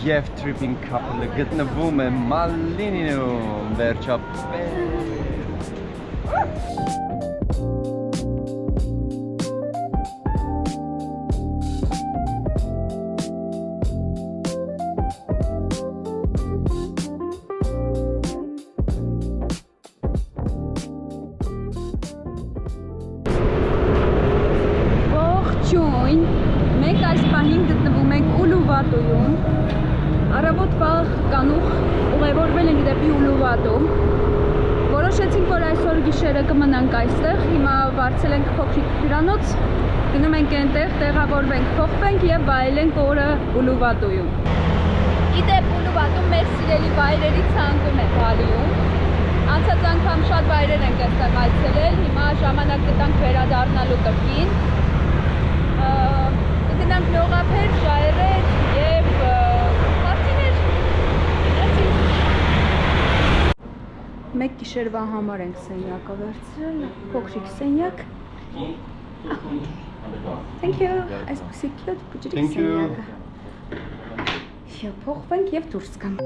Եվ Tripping Couple-ը գտնվում է Մալինինում, վերջապես։ Ողջույն, մենք այս պահին գտնվում ենք Ուլուվատոյում, առավոտ վաղ կանուխ ուղևորվել ենք դեպի Ուլուվատո, որոշեցինք, որ այսօր գիշերը կմնանք այստեղ, հիմա վարձել ենք փոքրիկ հյուրանոց, գնում ենք այնտեղ, տեղավորվենք, փոխվենք եւ վայելենք օրը Ուլուվատոյում։ Իդեպ Ուլուվատոն մեր սիրելի վայրերի ցանկում է Բալիում, անցած անգամ շատ վայրեր ենք այստեղ այցելել, հիմա ժամանակ գտանք վերադառնալու կրկին։ Գնանք լողափեր, ժայռեր և հարցիներ։ Մեկ գիշերվա համար ենք սենյակը վերցրել, փոքրիկ սենյակ։ Thank you, այսպիսի կյոտ փոքրիկ սենյակը։ Փոխվենք և դուրս գանք։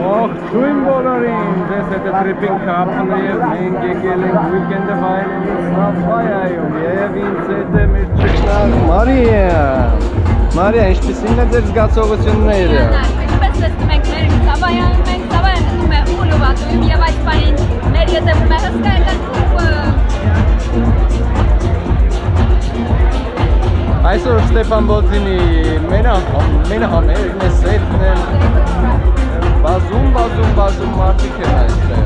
Ողջույն բոլորին, ձեզ հետ է Tripping Couple-ը և մենք եկել ենք weekend-ը վայելելու Սաֆայայում և ինձ հետ է մեր ճգնակ Մարիա, ինչպիսին է ձեր զգացողությունները։ Ինչպես տեսնում եք, մեր Սաֆայայում ենք, Սաֆայան գնում է Ուլուվատոյում և այս պահին մեր ետևում է հսկայական կուպը։ Այսօր Ստեփան Բոձինի մենահամերն է սեթն է, բազում մարդիկ են այստեղ։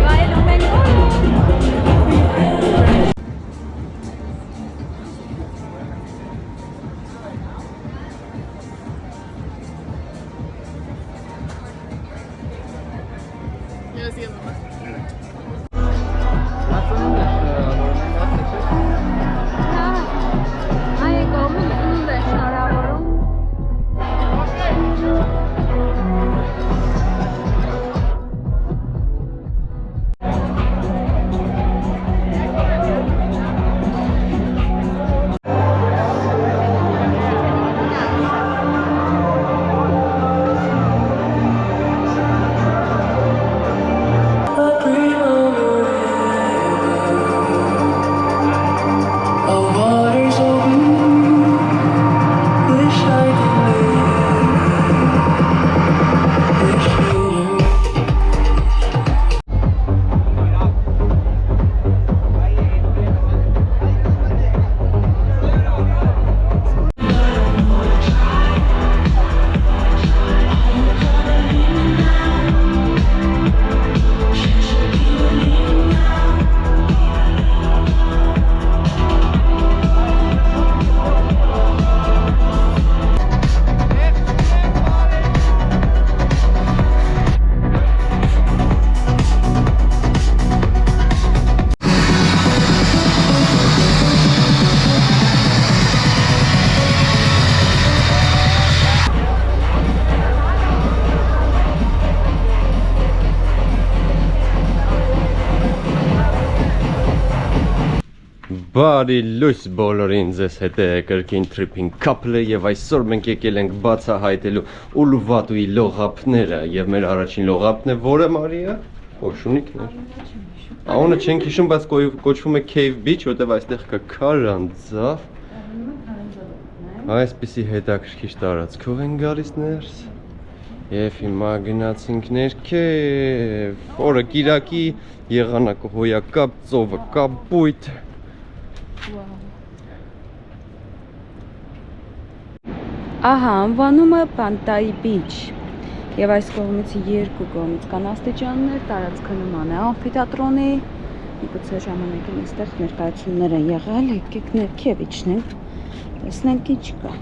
Վայելում ենք օրը։ Բարի լույս բոլորին, ձեզ հետ է կրկին Tripping Couple-ը և այսօր մենք եկել ենք բացահայտելու Ուլուվատոյի լողափները և մեր առաջին լողափն է, որը Մարիա, Շունիկներ։ Անունը չենք հիշում, բայց կոչվում է Cave Beach, որտև այստեղ կա քարանձավ։ Այսպիսի հետաքրքիր տարածքով են գալիս ներս և հիմա գնացինք ներքև, օրը կիրակի, եղանակը հոյակապ, ծովը կապույտ։ Ահա, անվանումը Pantai Beach եւ այս կողմից երկու կողմից կան աստիճաններ, տարածքը նման է ամֆիթատրոնի, միգուցե ժամանակին այստեղ ներկայացումներ են եղել, եկեք ներքև իջնենք, տեսնենք ինչ կա։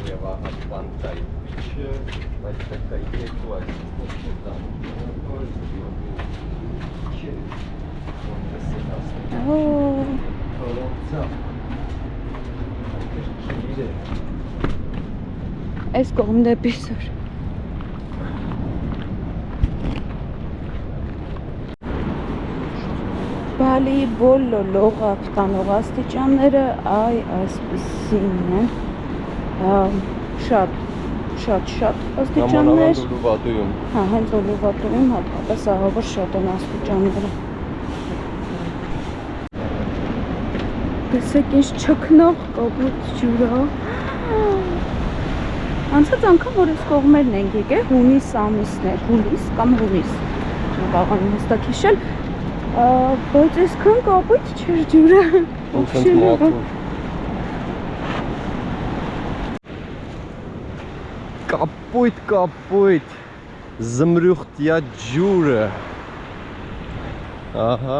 Եվ ահա Pantai Beach։ Բիչը, բայց պետք է երկու այս Այս կողմ դեպի սոր Բալի բոլո լողապ տանող աստիճանները այ այսպիսին են շատ աստիճաններ Ուլուվատույում հա հենց Ուլուվատույում հատկապես ահավոր շատ են աստիճանները տեսեք ինչ չքնող կոպուտ ջուրա Անցած անգամ որ այս կողմերն ենք եկել հունիս ամիսներ հուլիս կամ հունիս չեմ կարողանում հստակ հիշել բայց այսքան կապույտ չէր ջուրը Կապույտ զմրուխտյա ջուրը ահա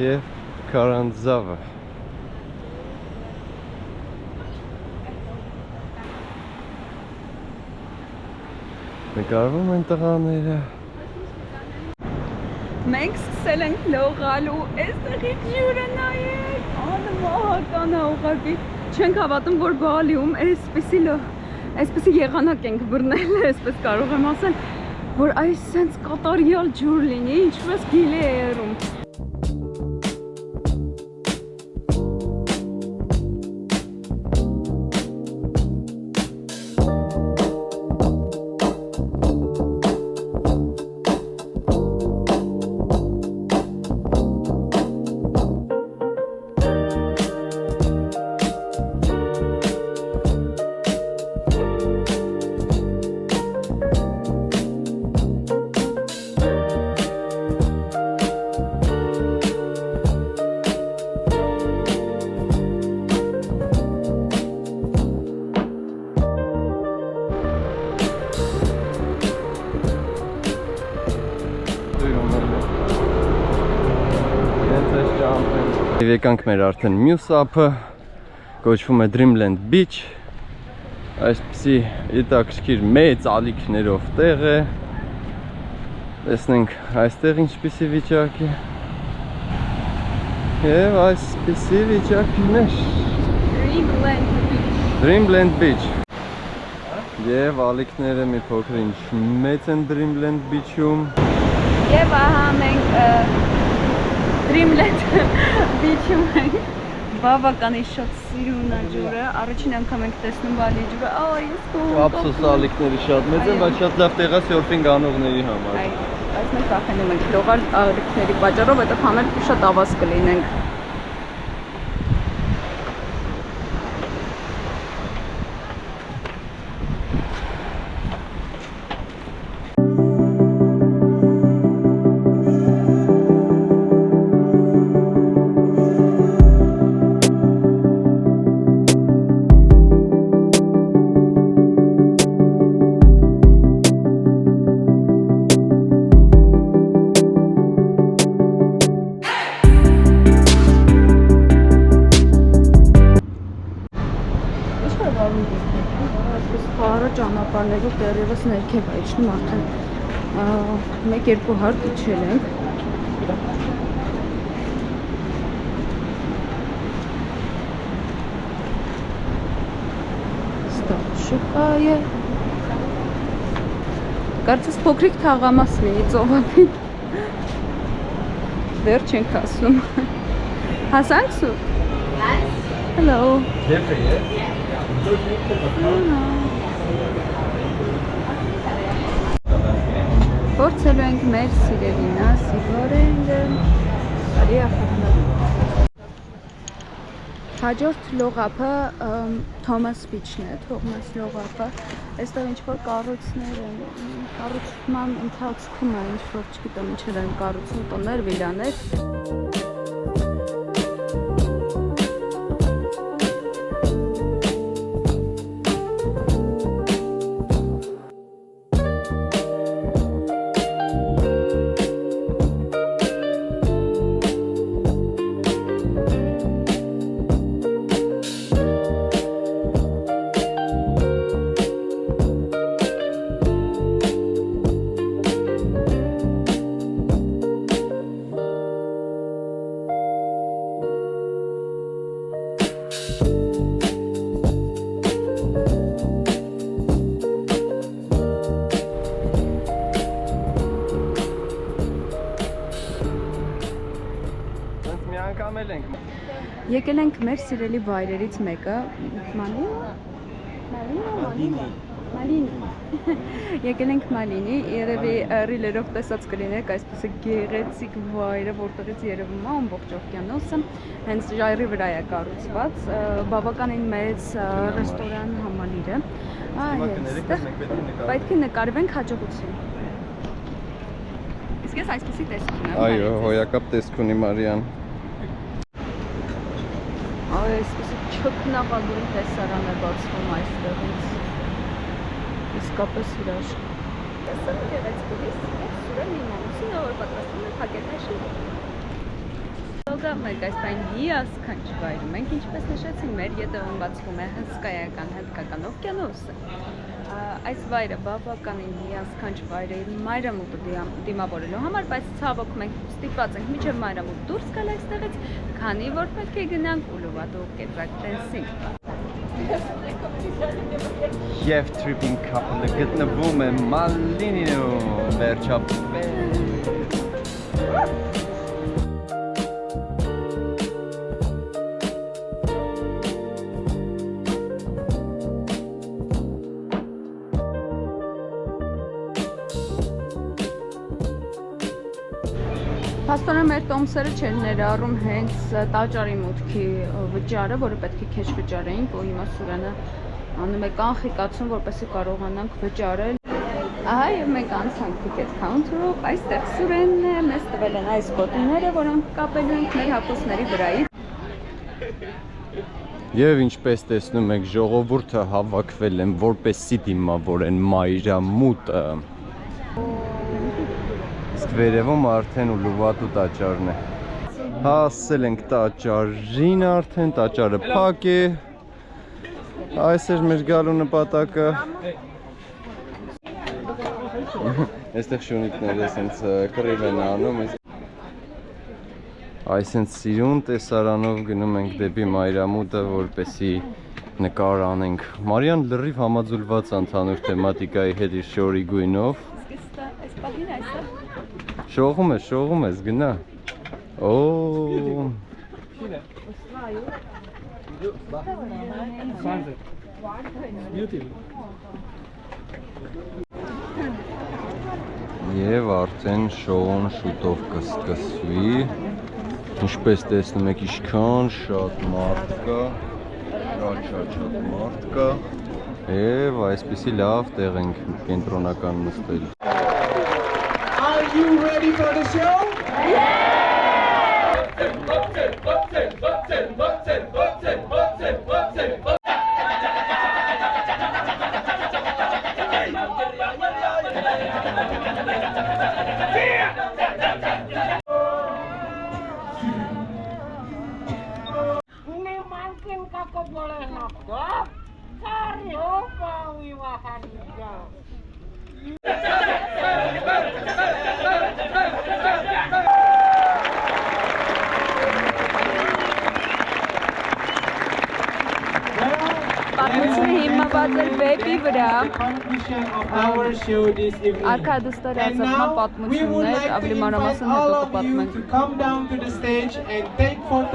և քարանձավը նկարվում են տղաները Մենք սկսել ենք լողալու այստեղի ջուրը նայեք անմահական է ուղղակի չենք հավատում որ Բալիում այսպիսի եղանակ ենք բռնել այսպես կարող եմ ասել որ այս սենց կատարյալ ջուր լինի ինչպես գիլի է երում Եվ եկանք մեր արդեն մյուս ափը, կոչվում է Dreamland Beach, այսպիսի հետաքրքիր մեծ ալիքներով տեղ է, տեսնենք այստեղ ինչպիսի վիճակ է, և այսպիսի վիճակն է Dreamland Beach, և ալիքները մի փոքր ինչ մեծ են Dreamland Beach-ում, Եվ ահա մենք Dreamland Beach-ում ենք բավականին շատ սիրուն է ջուրը, առաջին անգամ ենք տեսնում Բալի ջուրը, այս կողմ Ափսոս ալիքները շատ մեծ են, բայց շատ լավ տեղ է սյորֆինգ անողների համար Այս մենք վախենում ենք լողալ ալիքների պատճառով, հետո համել շատ ավազ կլինենք ճանապարհներով դեռևս ներքև է իջնում արդեն 1-2 հարկ իջել ենք Ստապ շուկա է Կարծես փոքրիկ թաղամաս լինի ծովափին Դեռ չենք հասնում Հասանք սու? Hello Փորձելու ենք մեր սիրելինա Սիգորենգը արի ախորնալու Հաջորդ լողափը Թոմաս Բիչն է, Թոմաս լողափը Այստեղ ինչ-որ կառույցներ են, կառուցման ընթացքում է ինչ-որ չգիտեմ ինչեր են կառուցում տներ, վիլաներ Եկել ենք մեր սիրելի վայրերից մեկը, Մալինի։ Եկել ենք Մալինի, երևի ռիլերով տեսած կլինեք այսպես գեղեցիկ վայրը, որտեղից երևում է ամբողջ օվկիանոսը, հենց ժայռի վրա է կառուցված, բավականին մեծ ռեստորան համալիրը։ Պետք է նկարվենք հաջողություն։ Իսկ ես այսպեսի տեսք ունեմ։ Այո, հոյակապ տեսք ունի Մարիան։ Այսպեսի չքնաղագույն տեսարան է բացվում այստեղից։ Իսկապես հրաշք։ Տեսա գեղեցիկ սուրեն իմանություն, որ պատրաստում է փակետաշի։ Ոգավ մեկ այս պայն հիասքանչ վայր։ Մենք ինչպես նշեցինք, մեր ետևում բացվում է հսկայական հնդկական օվկիանոսը։ Այս վայրը բավականին հիասքանչ վայր է մայրամուտը դիմավորելու համար, բայց ցավոք մենք ստիպված ենք մինչև մայրամուտ դուրս գալ այստեղից, քանի որ պետք է գնանք Ուլուվատու կետրակ տեսինք։ Եվ Tripping Couple-ը գտնվում է Մալինիում, վերջապես։ Փաստորեն մեր տոմսերը չեն ներառում հենց տաճարի մուտքի վճարը, որը պետք է քեշ վճարեինք, ու հիմա Սուրենը անում է կանխիկացում, որպեսզի կարողանանք վճարել։ Ահա եւ մենք անցանք ticket counter-ով, այստեղ Սուրենն է, մեզ տվել են այս գոտիները, որոնք կապելու ենք մեր հագուստների վրայից։ Եվ ինչպես տեսնում եք, ժողովուրդը հավաքվել են, որպեսզի դիմավորեն մայրամուտը։ Իսկ վերևում արդեն Ուլուվատու տաճարն է։ Հասել ենք տաճարին արդեն, տաճարը փակ է։ Այս էր մեր գալու նպատակը։ Այստեղ շունիկները ասենց կռիվ են անում։ Այսենց սիրուն տեսարանով գնում ենք դեպի մայրամուտը, որպեսզի նկար անենք։ Մարիան լրիվ համաձուլված ընդհանուր թեմատիկայի հետ իր շորի գույնով։ Շողում ես, գնա։ Եվ արդեն շոուն շուտով կսկսվի։ Ինչպես տեսնում եք, ինչքան շատ մարդ կա, շատ մարդ կա։ Եվ այսպիսի լավ տեղ ենք կենտրոնական նստել։ Are you ready for the show? Պատմությունը հիմնված էր վեպի վրա։ Արքադստերի ազատման պատմություններ, ավելի մանրամասն հետո կպատմենք։